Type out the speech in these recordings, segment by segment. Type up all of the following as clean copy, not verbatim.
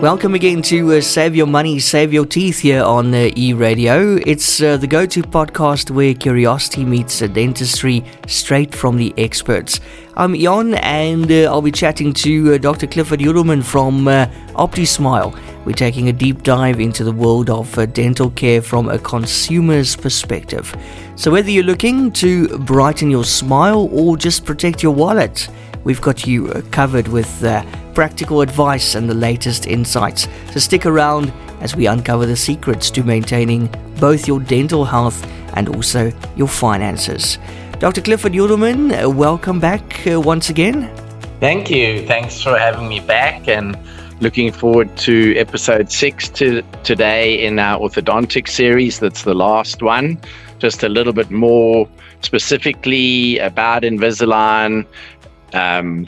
Welcome again to Save Your Money, Save Your Teeth here on E-Radio. It's the go-to podcast where curiosity meets dentistry straight from the experts. I'm Jan and I'll be chatting to Dr. Clifford Yudelman from OptiSmile. We're taking a deep dive into the world of dental care from a consumer's perspective. So whether you're looking to brighten your smile or just protect your wallet, we've got you covered with practical advice and the latest insights. So stick around as we uncover the secrets to maintaining both your dental health and also your finances. Dr. Clifford Yudelman, welcome back once again. Thank you. Thanks for having me back, and looking forward to episode 6 today in our orthodontic series. That's the last one. Just a little bit more specifically about Invisalign,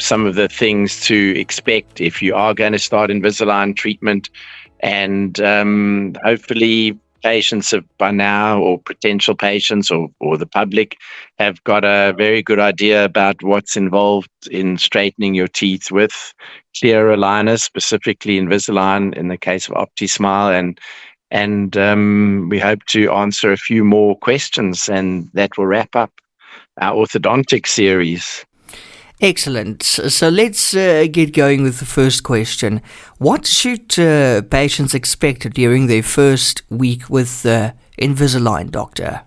some of the things to expect if you are going to start Invisalign treatment, and hopefully patients have by now, or potential patients or the public, have got a very good idea about what's involved in straightening your teeth with clear aligners, specifically Invisalign in the case of OptiSmile, and we hope to answer a few more questions, and that will wrap up our orthodontic series. Excellent. So let's get going with the first question. What should patients expect during their first week with Invisalign, doctor?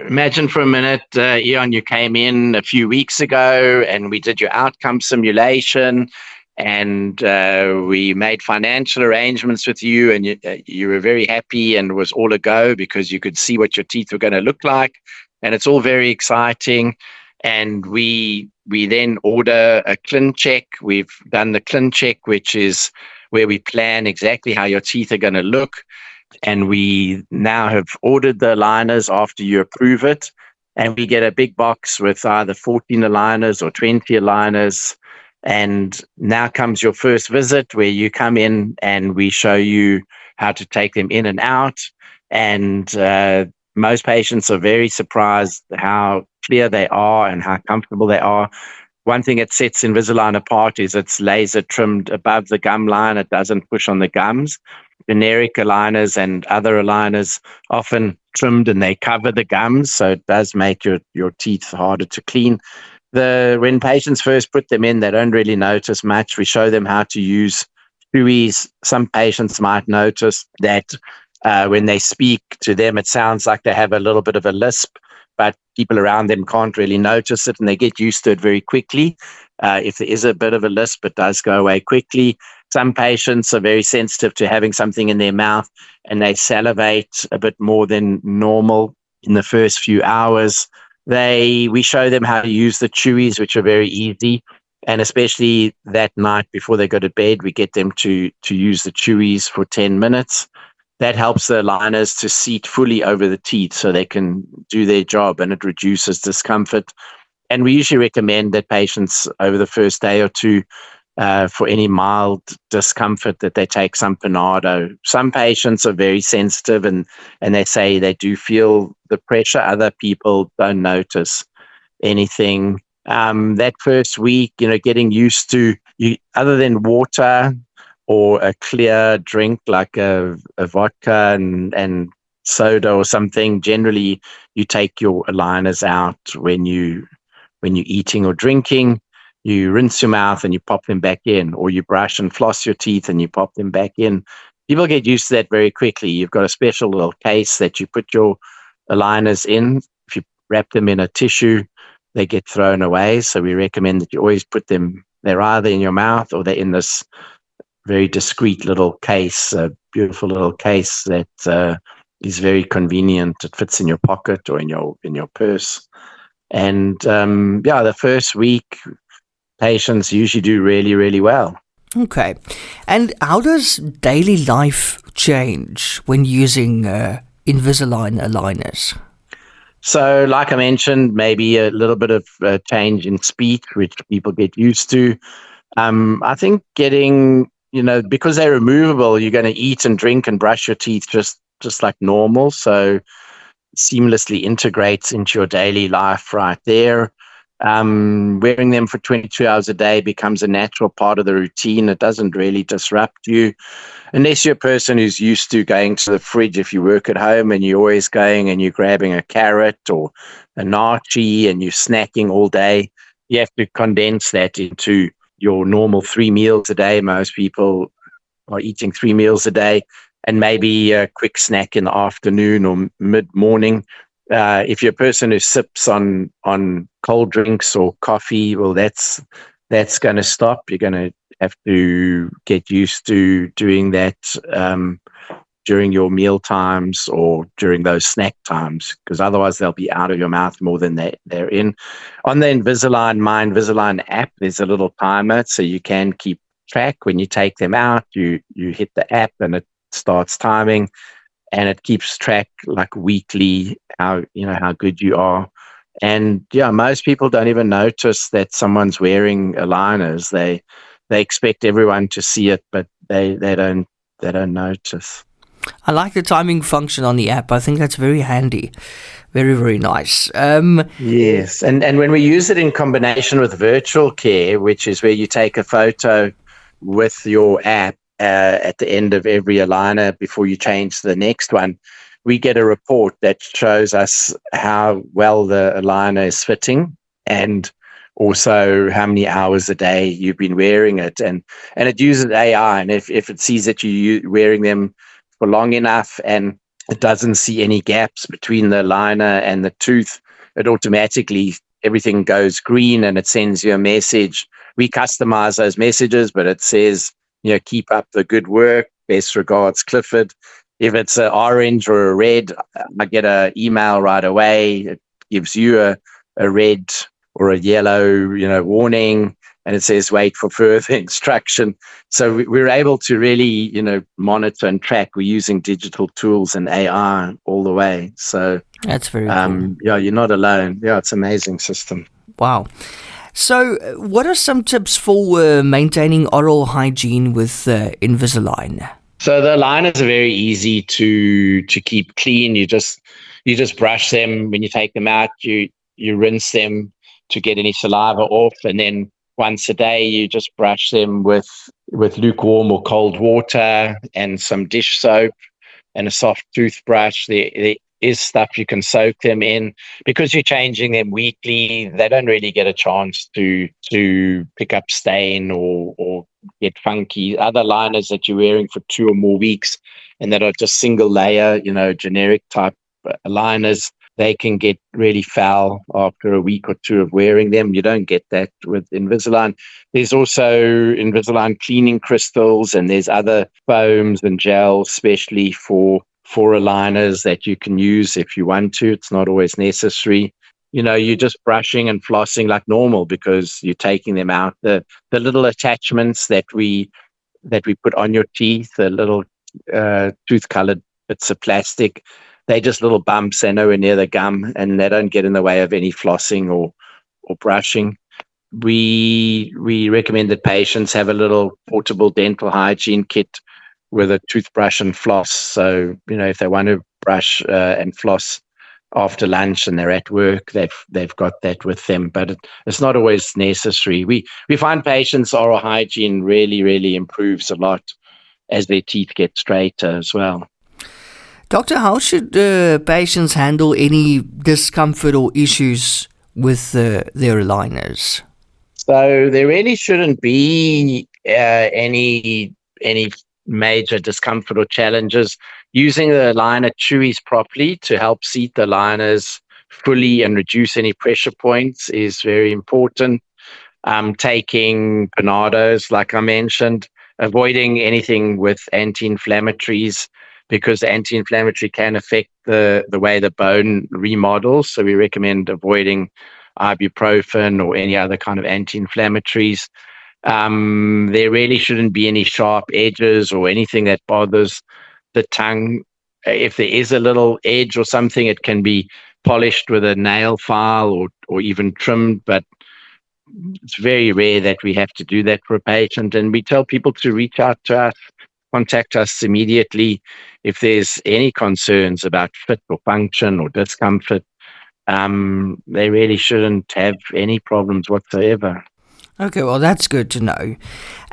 Imagine for a minute, Ian, you came in a few weeks ago and we did your outcome simulation, and we made financial arrangements with you, and you were very happy and was all a go because you could see what your teeth were going to look like, and it's all very exciting. And we then order a clin check. We've done the clin check, which is where we plan exactly how your teeth are going to look. And we now have ordered the aligners after you approve it. And we get a big box with either 14 aligners or 20 aligners. And now comes your first visit, where you come in and we show you how to take them in and out. And most patients are very surprised how clear they are and how comfortable they are. One thing that sets Invisalign apart is it's laser trimmed above the gum line. It doesn't push on the gums. Generic aligners and other aligners often trimmed and they cover the gums, so it does make your teeth harder to clean. When patients first put them in, they don't really notice much. We show them how to use chewies. Some patients might notice that when they speak to them, it sounds like they have a little bit of a lisp, but people around them can't really notice it, and they get used to it very quickly. If there is a bit of a lisp, it does go away quickly. Some patients are very sensitive to having something in their mouth, and they salivate a bit more than normal in the first few hours. We show them how to use the chewies, which are very easy. And especially that night before they go to bed, we get them to use the chewies for 10 minutes. That helps the aligners to seat fully over the teeth so they can do their job, and it reduces discomfort. And we usually recommend that patients over the first day or two, for any mild discomfort, that they take some Panado. Some patients are very sensitive and they say they do feel the pressure. Other people don't notice anything. That first week, getting used to, other than water or a clear drink like a vodka and soda or something, generally you take your aligners out when you're eating or drinking. You rinse your mouth and you pop them back in, or you brush and floss your teeth and you pop them back in. People get used to that very quickly. You've got a special little case that you put your aligners in. If you wrap them in a tissue, they get thrown away. So we recommend that you always put them, they're either in your mouth or they're in this very discreet little case, a beautiful little case that is very convenient. It fits in your pocket or in your purse. And the first week, patients usually do really, really well. Okay. And how does daily life change when using Invisalign aligners? So like I mentioned, maybe a little bit of change in speech, which people get used to. I think getting, because they're removable, you're going to eat and drink and brush your teeth just like normal. So seamlessly integrates into your daily life right there. Wearing them for 22 hours a day becomes a natural part of the routine. It doesn't really disrupt you. Unless you're a person who's used to going to the fridge, if you work at home and you're always going and you're grabbing a carrot or a nachi and you're snacking all day, you have to condense that into your normal 3 meals a day. Most people are eating 3 meals a day, and maybe a quick snack in the afternoon or mid-morning. If you're a person who sips on cold drinks or coffee, well, that's going to stop. You're going to have to get used to doing that during your meal times or during those snack times, because otherwise they'll be out of your mouth more than they're in. On the Invisalign, My Invisalign app, there's a little timer, so you can keep track. When you take them out, you hit the app and it starts timing, and it keeps track like weekly how good you are. And yeah, most people don't even notice that someone's wearing aligners. They expect everyone to see it, but they don't notice. I like the timing function on the app. I think that's very handy. Very, very nice. Yes. And when we use it in combination with virtual care, which is where you take a photo with your app at the end of every aligner before you change the next one, we get a report that shows us how well the aligner is fitting and also how many hours a day you've been wearing it. And it uses AI. And if it sees that you're wearing them for long enough and it doesn't see any gaps between the aligner and the tooth, it automatically, everything goes green and it sends you a message. We customize those messages, but it says, keep up the good work. Best regards, Clifford. If it's an orange or a red, I get an email right away. It gives you a red or a yellow, warning, and it says wait for further instruction. So we're able to really, monitor and track. We're using digital tools and AI all the way. So that's very cool. Yeah, you're not alone. Yeah, it's an amazing system. Wow. So what are some tips for maintaining oral hygiene with Invisalign? So the aligners are very easy to keep clean. You just brush them when you take them out. You rinse them to get any saliva off, and then once a day you just brush them with lukewarm or cold water and some dish soap and a soft toothbrush. There is stuff you can soak them in. Because you're changing them weekly, they don't really get a chance to pick up stain or get funky. Other liners that you're wearing for 2 or more weeks and that are just single layer, generic type liners, they can get really foul after a week or 2 of wearing them. You don't get that with Invisalign. There's also Invisalign cleaning crystals, and there's other foams and gels, especially for aligners, that you can use if you want to. It's not always necessary. You're just brushing and flossing like normal because you're taking them out. The little attachments that we put on your teeth, the little tooth-colored bits of plastic, they're just little bumps. They're nowhere near the gum, and they don't get in the way of any flossing or brushing. We recommend that patients have a little portable dental hygiene kit with a toothbrush and floss. So, if they want to brush and floss after lunch and they're at work, they've got that with them. But it's not always necessary. We find patients' oral hygiene really, really improves a lot as their teeth get straighter as well. Doctor, how should patients handle any discomfort or issues with their aligners? So there really shouldn't be any major discomfort or challenges. Using the aligner chewies properly to help seat the aligners fully and reduce any pressure points is very important. Taking Panados, like I mentioned, avoiding anything with anti-inflammatories, because the anti-inflammatory can affect the way the bone remodels. So we recommend avoiding ibuprofen or any other kind of anti-inflammatories. There really shouldn't be any sharp edges or anything that bothers the tongue. If there is a little edge or something, it can be polished with a nail file or even trimmed, but it's very rare that we have to do that for a patient. And we tell people to reach out to us, contact us immediately if there's any concerns about fit or function or discomfort. they really shouldn't have any problems whatsoever. Okay, well, that's good to know.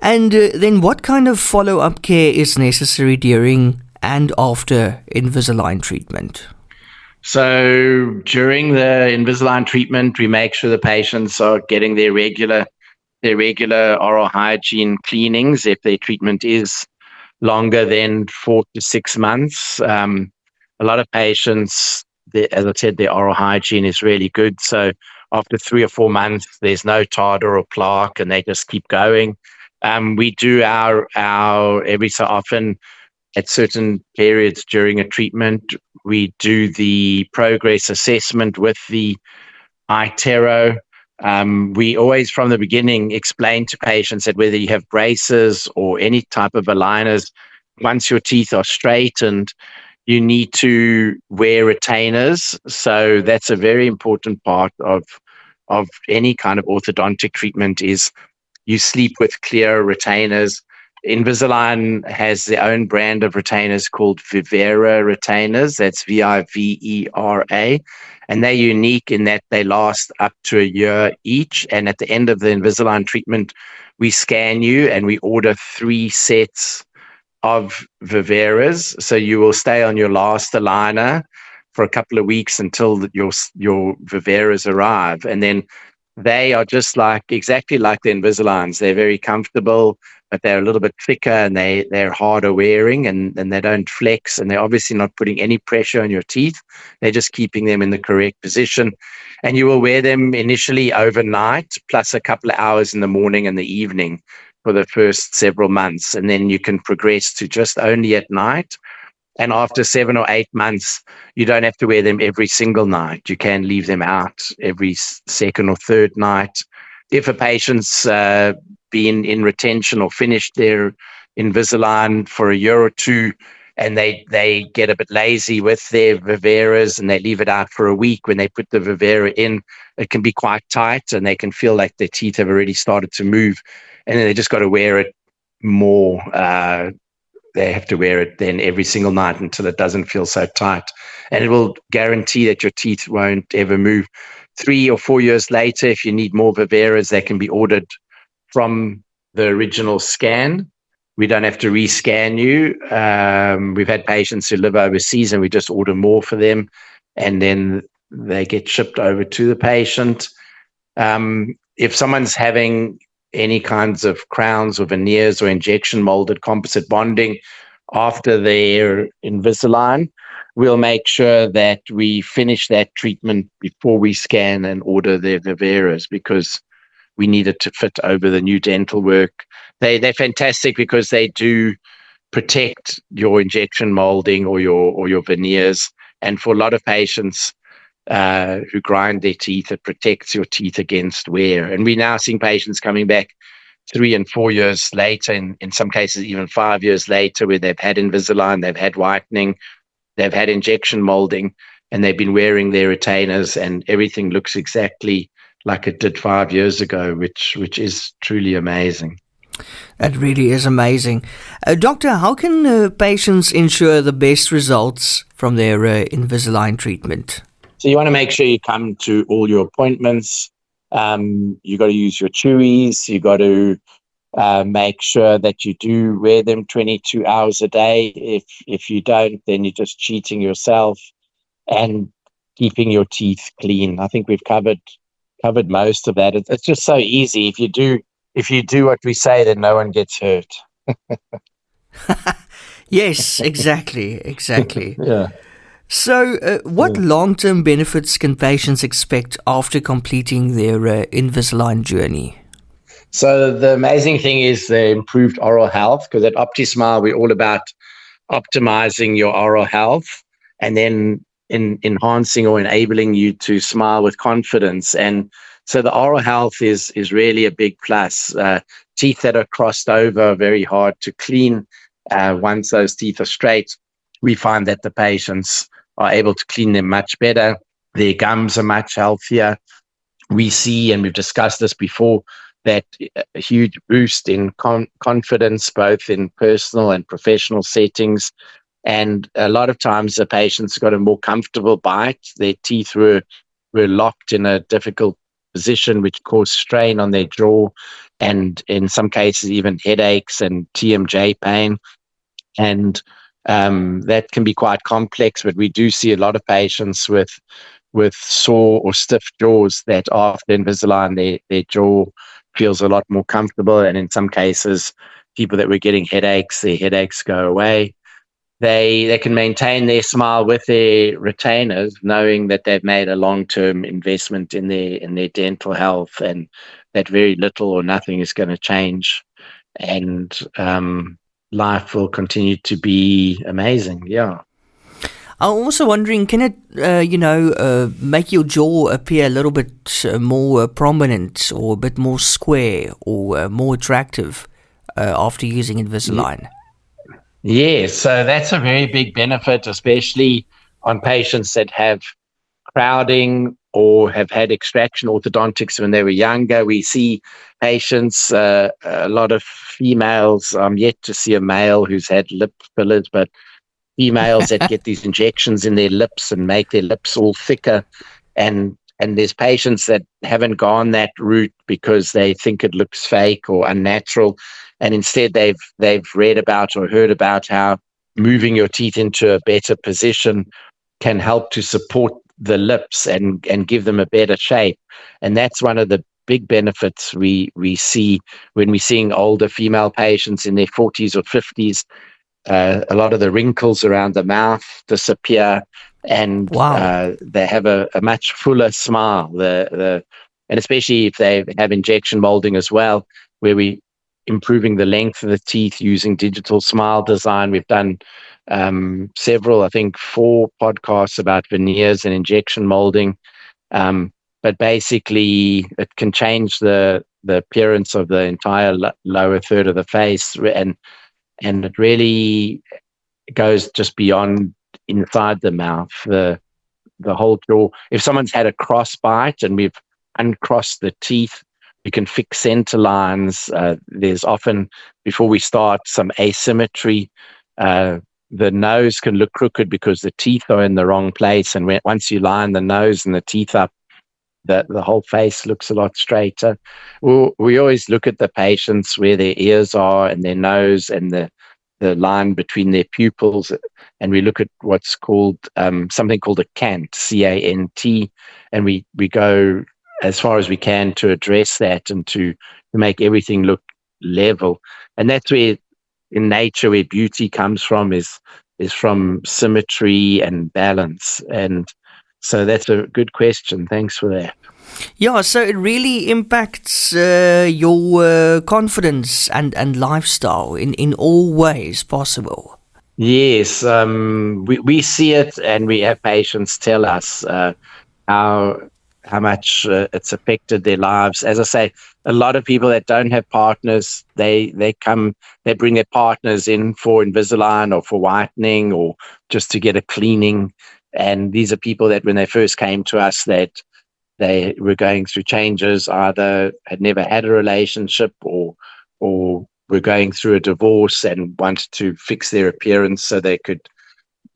And then what kind of follow-up care is necessary during and after Invisalign treatment? So during the Invisalign treatment, we make sure the patients are getting their regular oral hygiene cleanings if their treatment is longer than 4 to 6 months. A lot of patients, as I said, their oral hygiene is really good. So after 3 or 4 months, there's no tartar or plaque, and they just keep going. We do our every so often at certain periods during a treatment, we do the progress assessment with the iTero. We always, from the beginning, explain to patients that whether you have braces or any type of aligners, once your teeth are straightened, you need to wear retainers. So that's a very important part of any kind of orthodontic treatment is you sleep with clear retainers. Invisalign has their own brand of retainers called Vivera retainers. That's Vivera. And they're unique in that they last up to a year each. And at the end of the Invisalign treatment, we scan you and we order 3 sets of Viveras. So you will stay on your last aligner for a couple of weeks until your Viveras arrive. And then they are just exactly like the Invisaligns. They're very comfortable, but they're a little bit thicker and they're harder wearing and they don't flex. And they're obviously not putting any pressure on your teeth. They're just keeping them in the correct position. And you will wear them initially overnight, plus a couple of hours in the morning and the evening for the first several months. And then you can progress to just only at night. And after 7 or 8 months, you don't have to wear them every single night. You can leave them out every second or third night. If a patient's been in retention or finished their Invisalign for a year or two, and they get a bit lazy with their Viveras and they leave it out for a week, when they put the Vivera in, it can be quite tight and they can feel like their teeth have already started to move. And then they just got to wear it more. They have to wear it then every single night until it doesn't feel so tight. And it will guarantee that your teeth won't ever move. 3 or 4 years later, if you need more Viveras, they can be ordered from the original scan. We don't have to rescan you. We've had patients who live overseas and we just order more for them and then they get shipped over to the patient. If someone's having any kinds of crowns or veneers or injection molded composite bonding after their Invisalign, we'll make sure that we finish that treatment before we scan and order their Viveras, because we need it to fit over the new dental work. They're fantastic because they do protect your injection molding or your veneers. And for a lot of patients who grind their teeth, it protects your teeth against wear. And we're now seeing patients coming back 3 and 4 years later, in some cases even 5 years later, where they've had Invisalign, they've had whitening, they've had injection molding, and they've been wearing their retainers, and everything looks exactly like it did 5 years ago, which is truly amazing. That really is amazing. Doctor, how can patients ensure the best results from their Invisalign treatment? So you want to make sure you come to all your appointments. You got to use your chewies. You got to make sure that you do wear them 22 hours a day. If you don't, then you're just cheating yourself. And keeping your teeth clean. I think we've covered most of that. It's just so easy. If you do what we say, then no one gets hurt. Yes, exactly. Yeah. So, what long-term benefits can patients expect after completing their Invisalign journey? So the amazing thing is the improved oral health, because at OptiSmile, we're all about optimizing your oral health and then enhancing or enabling you to smile with confidence. And so the oral health is really a big plus. Teeth that are crossed over are very hard to clean. Once those teeth are straight, we find that the patients are able to clean them much better. Their gums are much healthier. We see, and we've discussed this before, that a huge boost in confidence, both in personal and professional settings. And a lot of times the patients got a more comfortable bite. Their teeth were were locked in a difficult position, which caused strain on their jaw, and in some cases even headaches and TMJ pain. And that can be quite complex, but we do see a lot of patients with sore or stiff jaws that after Invisalign, their jaw feels a lot more comfortable. And in some cases, people that were getting headaches, their headaches go away. They can maintain their smile with their retainers, knowing that they've made a long-term investment in their dental health, and that very little or nothing is going to change. And life will continue to be amazing. Yeah. I'm also wondering, can it, make your jaw appear a little bit more prominent or a bit more square or more attractive after using Invisalign? Yeah, so that's a very big benefit, especially on patients that have crowding or have had extraction orthodontics when they were younger. We see patients, a lot of females. I'm yet to see a male who's had lip fillers, but females that get these injections in their lips and make their lips all thicker. And there's patients that haven't gone that route because they think it looks fake or unnatural, and instead they've read about or heard about how moving your teeth into a better position can help to support the lips and give them a better shape. And that's one of the big benefits we see when we're seeing older female patients in their 40s or 50s. A lot of the wrinkles around the mouth disappear, and Wow. they have a much fuller smile. And especially if they have injection molding as well, where we improving the length of the teeth using digital smile design. We've done several, I think 4 podcasts about veneers and injection molding. But basically, it can change the appearance of the entire lower third of the face, and it really goes just beyond inside the mouth, the whole jaw. If someone's had a cross bite and we've uncrossed the teeth, we can fix center lines. There's often, before we start, some asymmetry. The nose can look crooked because the teeth are in the wrong place, and once you line the nose and the teeth up, the whole face looks a lot straighter. We always look at the patients where their ears are and their nose and the line between their pupils, and we look at what's called something called a cant, C-A-N-T, and we go as far as we can to address that and to make everything look level. And that's where, in nature, where beauty comes from, is from symmetry and balance. And so that's a good question. Thanks for that. Yeah, so it really impacts your confidence and lifestyle in all ways possible. Yes, we see it, and we have patients tell us how much it's affected their lives. As I say, a lot of people that don't have partners, they bring their partners in for Invisalign or for whitening or just to get a cleaning. And these are people that when they first came to us, that they were going through changes, either had never had a relationship or were going through a divorce and wanted to fix their appearance so they could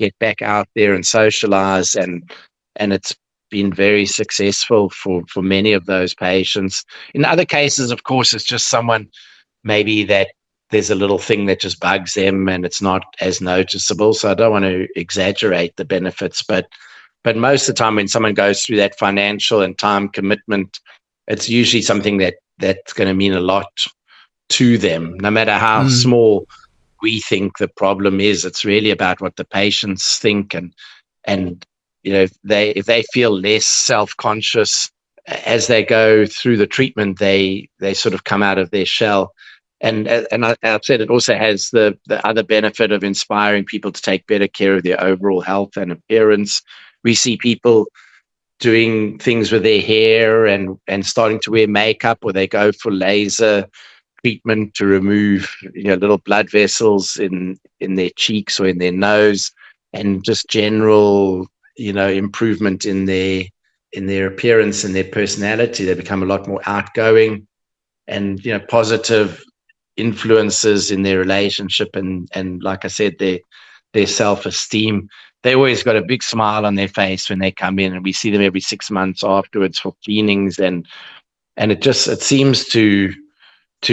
get back out there and socialize. And it's been very successful for many of those patients. In other cases, of course, it's just someone maybe that there's a little thing that just bugs them and it's not as noticeable. So I don't want to exaggerate the benefits, but most of the time when someone goes through that financial and time commitment, it's usually something that's going to mean a lot to them, no matter how small we think the problem is. It's really about what the patients think, and if they feel less self-conscious as they go through the treatment, they sort of come out of their shell. And I've said it also has the other benefit of inspiring people to take better care of their overall health and appearance. We see people doing things with their hair and starting to wear makeup, or they go for laser treatment to remove little blood vessels in their cheeks or in their nose, and just general improvement in their appearance and their personality. They become a lot more outgoing, and positive influences in their relationship and like I said, their self-esteem. they always got a big smile on their face when they come in, and we see them every 6 months afterwards for cleanings, and it seems to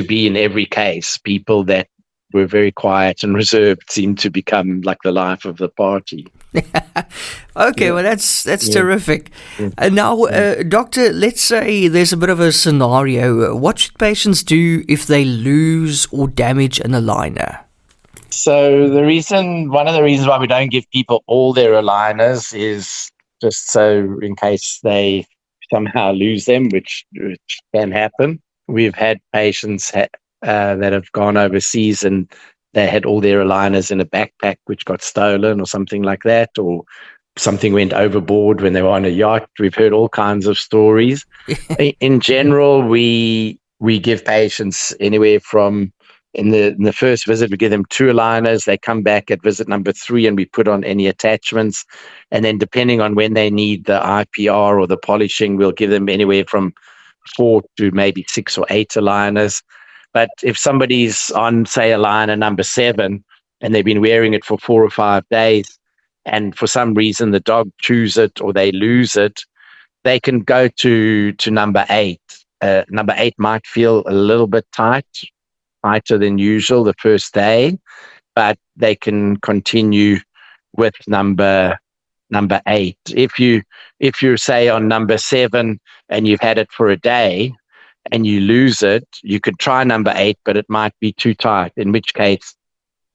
be in every case. People that were very quiet and reserved seem to become like the life of the party. Okay, Yeah. well, that's Yeah. terrific. Yeah. Now, doctor, let's say there's a bit of a scenario. What should patients do if they lose or damage an aligner? So one of the reasons why we don't give people all their aligners is just so in case they somehow lose them, which can happen. We've had patients that have gone overseas and they had all their aligners in a backpack which got stolen or something like that, or something went overboard when they were on a yacht. We've heard all kinds of stories. In general, we give patients anywhere from in the first visit, we give them 2 aligners. They come back at visit number 3 and we put on any attachments. And then depending on when they need the IPR or the polishing, we'll give them anywhere from 4 to maybe 6 or 8 aligners. But if somebody's on, say, aligner number 7 and they've been wearing it for 4 or 5 days, and for some reason the dog chews it or they lose it, they can go to number 8. Number 8 might feel a little bit tighter than usual the first day, but they can continue with number 8. If you're say on number 7 and you've had it for a day and you lose it, you could try number 8, but it might be too tight, in which case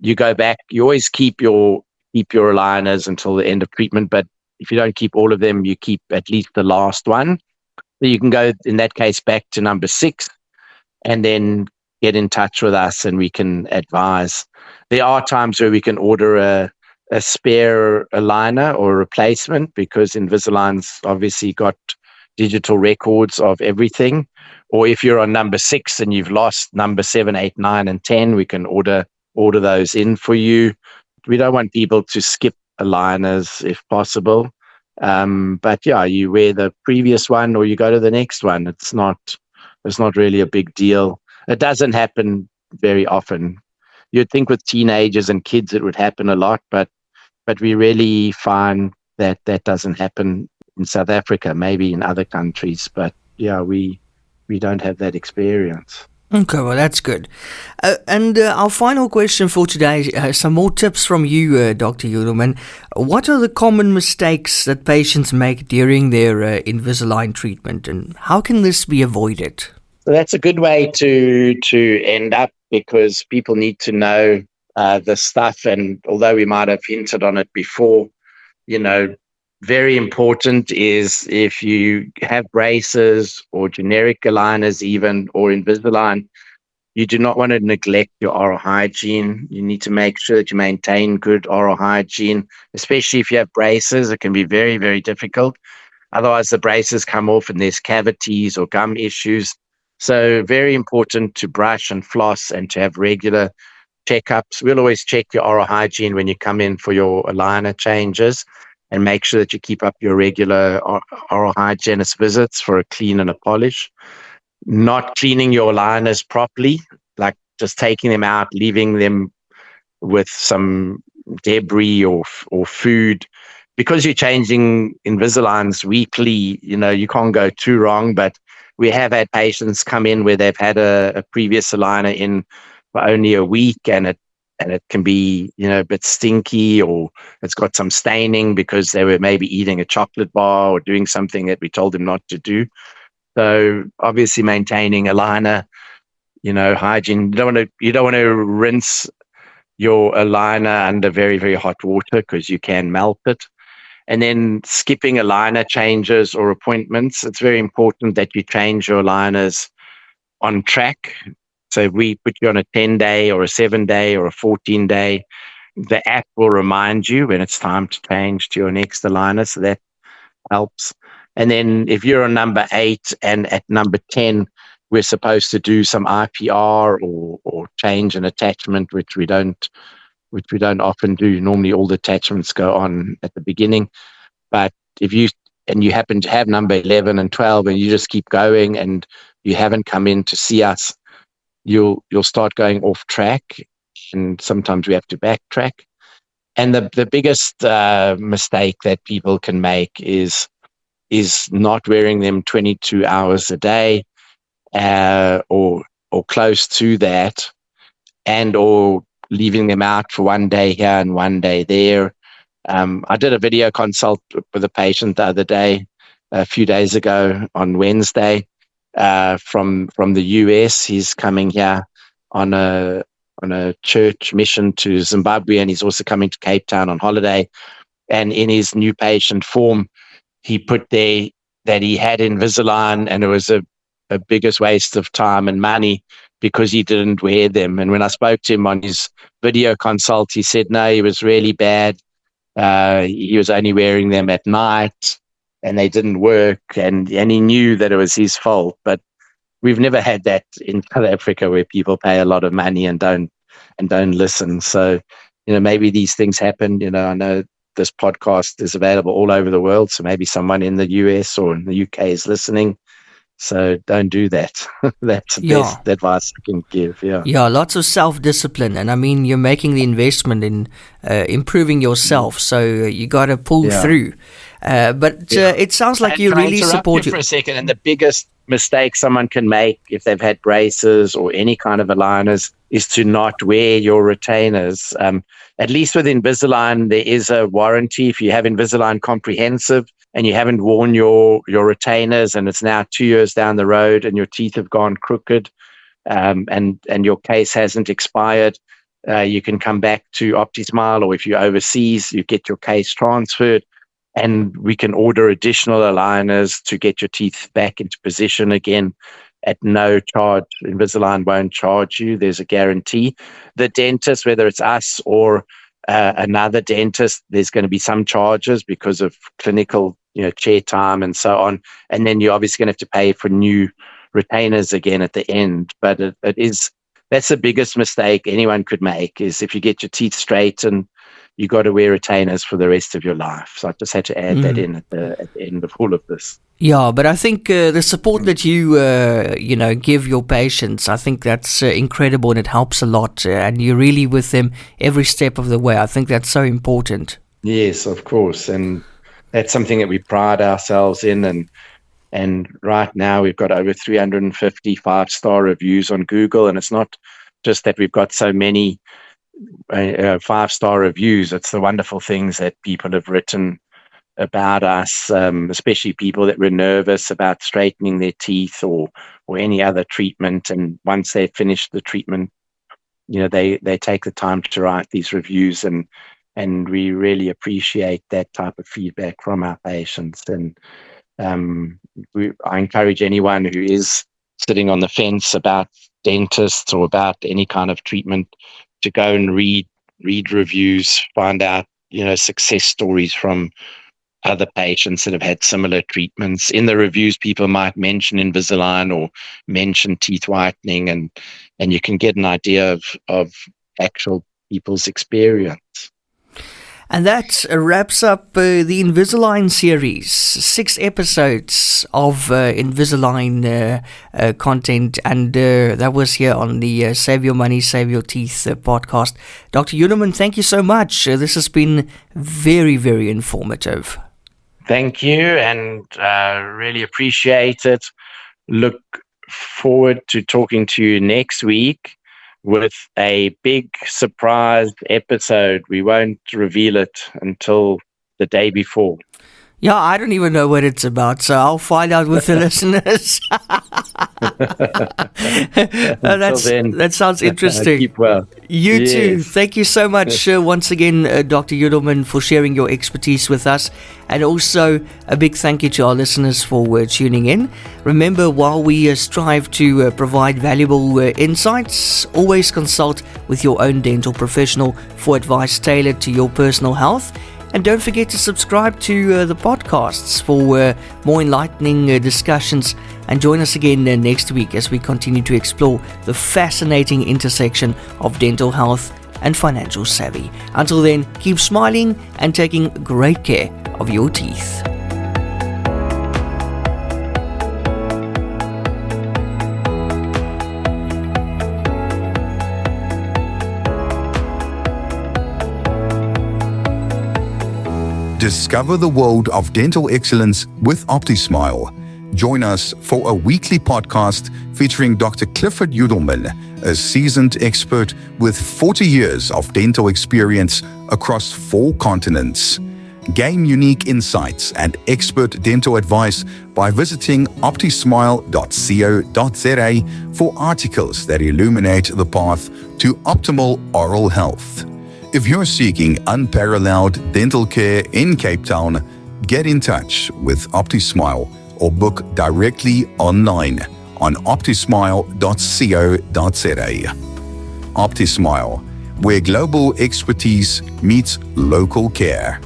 you go back. You always keep your aligners until the end of treatment, but if you don't keep all of them, you keep at least the last one. So you can go, in that case, back to number 6 and then get in touch with us and we can advise. There are times where we can order a spare aligner or a replacement, because Invisalign's obviously got digital records of everything. Or if you're on number 6 and you've lost number 7, 8, 9, and 10, we can order those in for you. We don't want people to skip aligners if possible. But yeah, you wear the previous one or you go to the next one. It's not really a big deal. It doesn't happen very often. You'd think with teenagers and kids it would happen a lot, but we really find that doesn't happen in South Africa, maybe in other countries. But yeah, we don't have that experience. Okay, well, that's good. And our final question for today, some more tips from you, Dr. Yudelman. What are the common mistakes that patients make during their Invisalign treatment, and how can this be avoided? So that's a good way to end up, because people need to know the stuff. And although we might have hinted on it before, very important is if you have braces or generic aligners even, or Invisalign, you do not want to neglect your oral hygiene. You need to make sure that you maintain good oral hygiene, especially if you have braces. It can be very, very difficult. Otherwise, the braces come off and there's cavities or gum issues. So very important to brush and floss and to have regular checkups. We'll always check your oral hygiene when you come in for your aligner changes, and make sure that you keep up your regular oral hygienist visits for a clean and a polish. Not cleaning your aligners properly, like just taking them out, leaving them with some debris or food. Because you're changing Invisaligns weekly, you can't go too wrong. But we have had patients come in where they've had a previous aligner in for only a week, and it can be, a bit stinky, or it's got some staining because they were maybe eating a chocolate bar or doing something that we told them not to do. So obviously maintaining aligner, hygiene. You don't want to rinse your aligner under very, very hot water, because you can melt it. And then skipping aligner changes or appointments. It's very important that you change your aligners on track. So if we put you on a 10-day or a 7-day or a 14-day, the app will remind you when it's time to change to your next aligner. So that helps. And then if you're on number 8 and at number 10, we're supposed to do some IPR or change an attachment, which we don't often do. Normally all the attachments go on at the beginning. But if you happen to have number 11 and 12 and you just keep going and you haven't come in to see us, you'll start going off track, and sometimes we have to backtrack. And the biggest mistake that people can make is not wearing them 22 hours a day, or close to that, and or leaving them out for one day here and one day there. I did a video consult with a patient the other day, a few days ago on Wednesday, from the US. He's coming here on a church mission to Zimbabwe, and he's also coming to Cape Town on holiday. And in his new patient form, he put there that he had Invisalign, and it was a biggest waste of time and money because he didn't wear them. And when I spoke to him on his video consult, he said, no, he was really bad. He was only wearing them at night and they didn't work. And he knew that it was his fault. But we've never had that in South Africa where people pay a lot of money and don't listen. So, maybe these things happen. I know this podcast is available all over the world. So maybe someone in the US or in the UK is listening. So don't do that. That's the best advice I can give. Yeah, lots of self-discipline. And I mean, you're making the investment in improving yourself. So you got to pull through. But it sounds like you really support you for a second. And the biggest mistake someone can make if they've had braces or any kind of aligners is to not wear your retainers. At least with Invisalign, there is a warranty. If you have Invisalign Comprehensive and you haven't worn your retainers, and it's now 2 years down the road and your teeth have gone crooked, and your case hasn't expired, you can come back to OptiSmile, or if you're overseas, you get your case transferred, and we can order additional aligners to get your teeth back into position again at no charge. Invisalign won't charge you. There's a guarantee. The dentist, whether it's us or another dentist, there's going to be some charges because of clinical, chair time and so on. And then you're obviously going to have to pay for new retainers again at the end. But that's the biggest mistake anyone could make, is if you get your teeth straight, and you got to wear retainers for the rest of your life. So I just had to add that in at the end of all of this. Yeah, but I think the support that you give your patients, I think that's incredible, and it helps a lot. And you're really with them every step of the way. I think that's so important. Yes, of course, and that's something that we pride ourselves in. And right now we've got over 350 5-star reviews on Google, and it's not just that we've got so many 5-star reviews. It's the wonderful things that people have written about us, especially people that were nervous about straightening their teeth or any other treatment. And once they've finished the treatment, they take the time to write these reviews, and we really appreciate that type of feedback from our patients. And I encourage anyone who is sitting on the fence about dentists or about any kind of treatment to go and read reviews, find out, success stories from other patients that have had similar treatments. In the reviews, people might mention Invisalign or mention teeth whitening, and you can get an idea of actual people's experience. And that wraps up the Invisalign series. 6 episodes of Invisalign content, and that was here on the Save Your Money, Save Your Teeth podcast. Dr. Yudelman, thank you so much. This has been very, very informative. Thank you, and really appreciate it. Look forward to talking to you next week with a big surprise episode. We won't reveal it until the day before. Yeah, I don't even know what it's about, so I'll find out with the listeners. That sounds interesting. Keep well. You too. Thank you so much once again, Dr. Yudelman, for sharing your expertise with us. And also a big thank you to our listeners for tuning in. Remember, while we strive to provide valuable insights, always consult with your own dental professional for advice tailored to your personal health. And don't forget to subscribe to the podcasts for more enlightening discussions. And join us again next week as we continue to explore the fascinating intersection of dental health and financial savvy. Until then, keep smiling and taking great care of your teeth. Discover the world of dental excellence with OptiSmile. Join us for a weekly podcast featuring Dr. Clifford Yudelman, a seasoned expert with 40 years of dental experience across 4 continents. Gain unique insights and expert dental advice by visiting optismile.co.za for articles that illuminate the path to optimal oral health. If you're seeking unparalleled dental care in Cape Town, get in touch with OptiSmile or book directly online on optismile.co.za. OptiSmile, where global expertise meets local care.